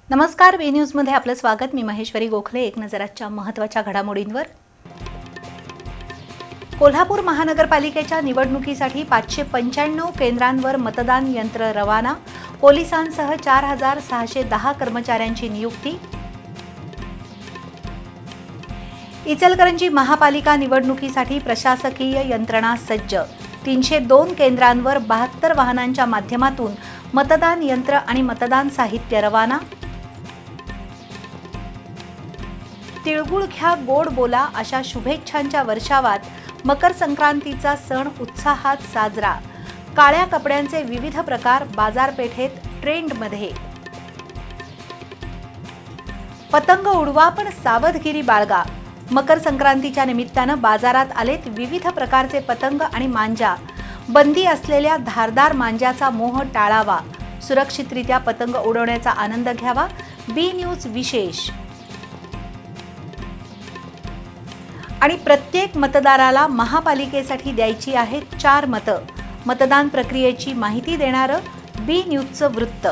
नमस्कार, बी न्यूजमध्ये आपलं स्वागत. मी महेश्वरी गोखले. एक नजर आजच्या महत्त्वाच्या घडामोडींवर. कोल्हापूर महानगरपालिकेच्या निवडणुकीसाठी 595 केंद्रांवर मतदान यंत्र रवाना. पोलिसांसह 4610 कर्मचाऱ्यांची नियुक्ती. इचलकरंजी महापालिका निवडणुकीसाठी प्रशासकीय यंत्रणा सज्ज. 302 केंद्रांवर 72 वाहनांच्या माध्यमातून मतदान यंत्र आणि मतदान साहित्य रवाना. तिळगुळ घ्या, गोड बोला अशा शुभेच्छांच्या वर्षावात मकर संक्रांतीचा सण उत्साहात साजरा. काळ्या कपड्यांचे विविध प्रकार बाजारपेठेत ट्रेंडमध्ये. पतंग उडवा पण सावधगिरी बाळगा. मकर संक्रांतीच्या निमित्तानं बाजारात आलेत विविध प्रकारचे पतंग आणि मांजा. बंदी असलेल्या धारदार मांजाचा मोह टाळावा. सुरक्षितरित्या पतंग उडवण्याचा आनंद घ्यावा. बी न्यूज विशेष. आणि प्रत्येक मतदाराला महापालिकेसाठी द्यायची आहेत 4 मतं. मतदान प्रक्रियेची माहिती देणारं बी न्यूजचं वृत्त.